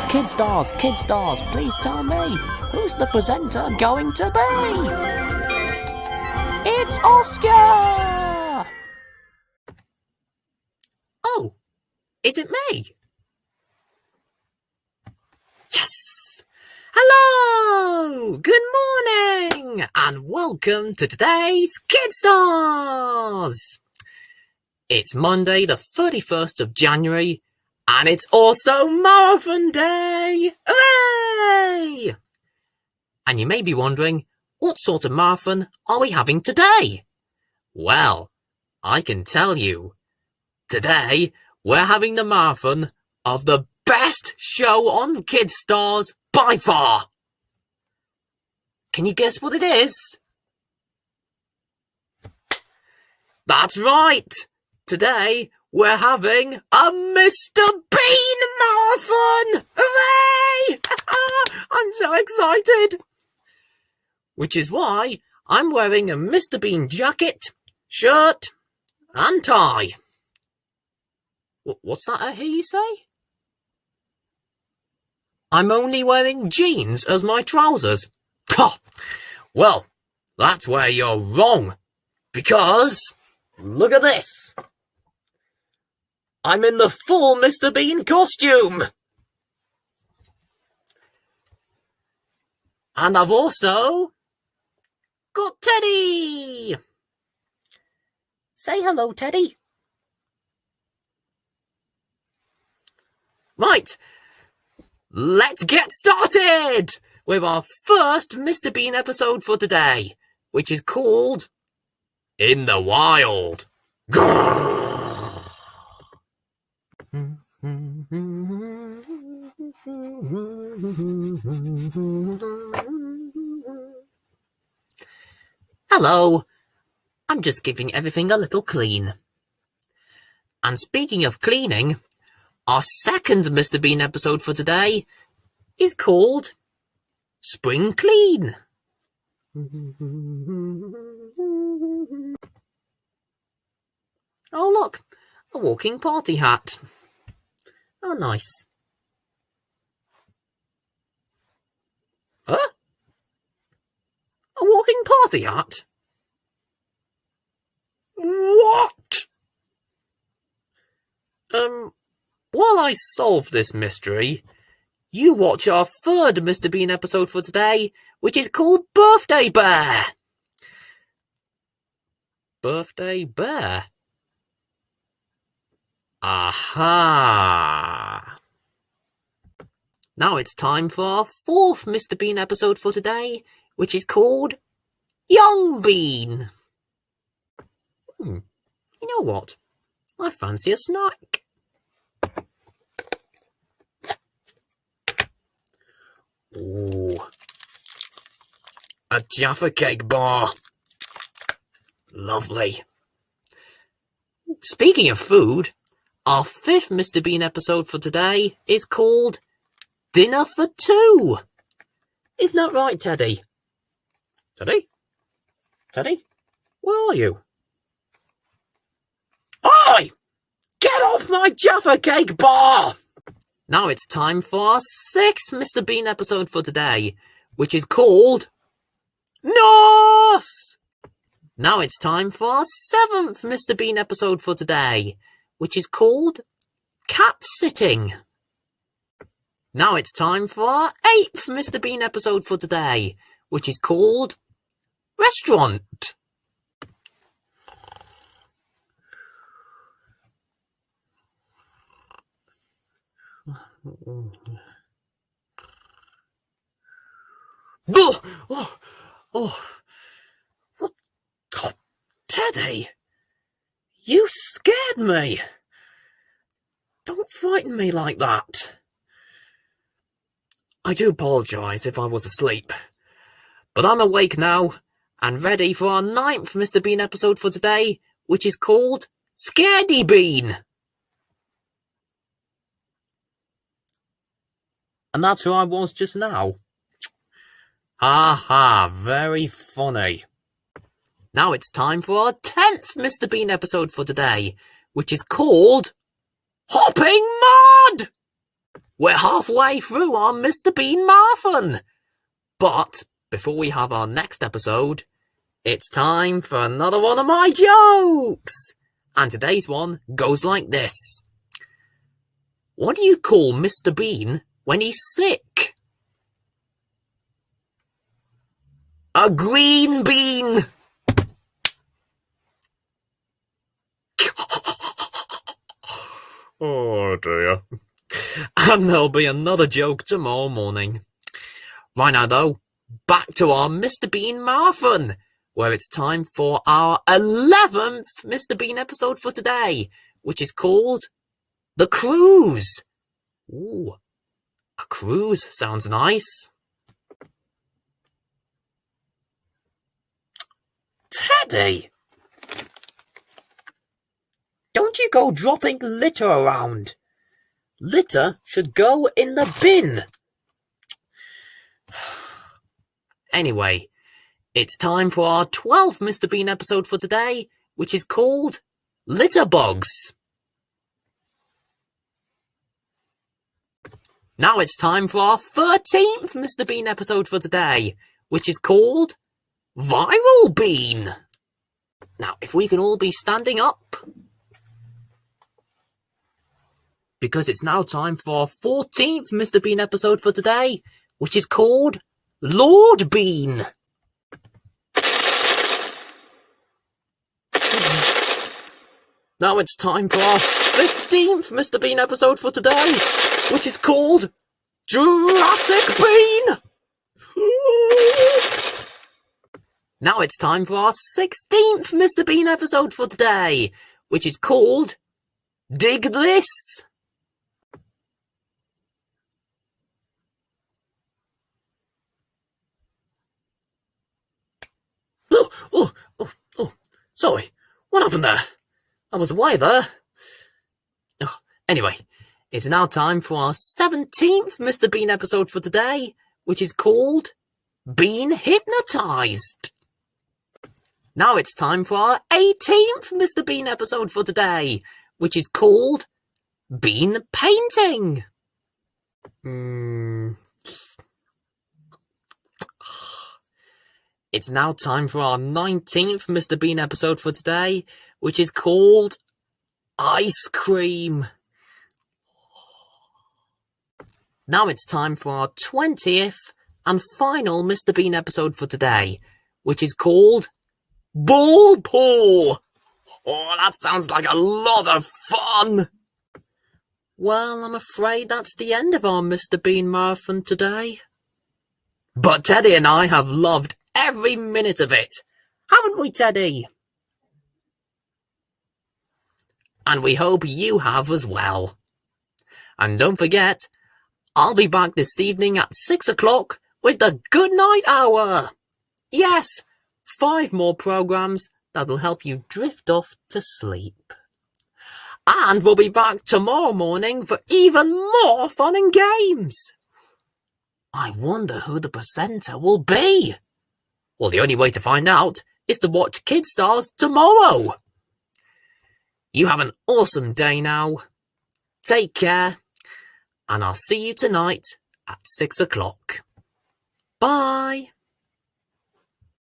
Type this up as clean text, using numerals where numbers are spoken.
Kid Stars, please tell me, who's the presenter going to be? It's Oscar! Oh, is it me? Yes! Hello! Good morning! And welcome to today's Kid Stars! It's Monday the 31st of January, and it's also Marathon Day! Hooray! And you may be wondering, what sort of marathon are we having today? Well, I can tell you. Today, we're having the marathon of the best show on Kid Stars by far. Can you guess what it is? That's right. Today, we're having a Mr. Bean marathon. Hooray! I'm so excited. Which is why I'm wearing a Mr. Bean jacket, shirt, and tie. What's that I hear you say? I'm only wearing jeans as my trousers. Well, that's where you're wrong. Because, look at this. I'm in the full Mr. Bean costume. And I've also got Teddy. Say hello, Teddy. Right, let's get started with our first Mr. Bean episode for today, which is called In the Wild. Hello, I'm just giving everything a little clean. And speaking of cleaning, our second Mr. Bean episode for today is called Spring Clean. Oh look, a walking party hat. Oh nice. Huh? A walking party hat? What? While I solve this mystery, you watch our third Mr. Bean episode for today, which is called Birthday Bear. Birthday Bear? Aha! Now it's time for our fourth Mr. Bean episode for today, which is called Young Bean. You know what? I fancy a snack. Ooh, a Jaffa Cake bar. Lovely. Speaking of food, our fifth Mr. Bean episode for today is called Dinner for Two. Isn't that right, Teddy? Teddy? Teddy? Where are you? Oi! Get off my Jaffa Cake bar! Now it's time for our sixth Mr. Bean episode for today, which is called Nurse! Now it's time for our seventh Mr. Bean episode for today, which is called Cat Sitting. Now it's time for our eighth Mr. Bean episode for today, which is called Restaurant. Teddy, you scared me. Don't frighten me like that. I do apologise if I was asleep, but I'm awake now and ready for our ninth Mr. Bean episode for today, which is called Scaredy Bean. And that's who I was just now. Ha ha, very funny. Now it's time for our 10th Mr. Bean episode for today, which is called Hopping Mud! we're halfway through our Mr. Bean marathon. But before we have our next episode, it's time for another one of my jokes. And today's one goes like this. What do you call Mr. Bean when he's sick? A green bean. Oh dear. And there'll be another joke tomorrow morning. Right now though, back to our Mr. Bean marathon, where it's time for our 11th Mr. Bean episode for today, which is called The Cruise. Ooh, a cruise sounds nice. Teddy! Don't you go dropping litter around. Litter should go in the bin. Anyway, it's time for our 12th Mr. Bean episode for today, which is called Litterbugs. Now it's time for our 13th Mr. Bean episode for today, which is called Viral Bean. Now, if we can all be standing up, because it's now time for our 14th Mr. Bean episode for today, which is called Lord Bean. Now it's time for our 15th Mr. Bean episode for today, which is called Jurassic Bean. Now it's time for our 16th Mr. Bean episode for today, which is called Dig This. Oh, sorry, what happened there? I was away there. Oh, anyway, it's now time for our 17th Mr. Bean episode for today, which is called Bean Hypnotized. Now it's time for our 18th Mr. Bean episode for today, which is called Bean Painting. It's now time for our 19th Mr. Bean episode for today, which is called Ice Cream. Now it's time for our 20th and final Mr. Bean episode for today, which is called Ball Pool. Oh, that sounds like a lot of fun. Well, I'm afraid that's the end of our Mr. Bean marathon today. But Teddy and I have loved every minute of it, haven't we, Teddy? And we hope you have as well. And don't forget, I'll be back this evening at 6 o'clock with the Good Night Hour. Yes, 5 more programs that'll help you drift off to sleep. And we'll be back tomorrow morning for even more fun and games. I wonder who the presenter will be. Well, the only way to find out is to watch KidStars tomorrow. You have an awesome day now. Take care. And I'll see you tonight at 6 o'clock. Bye.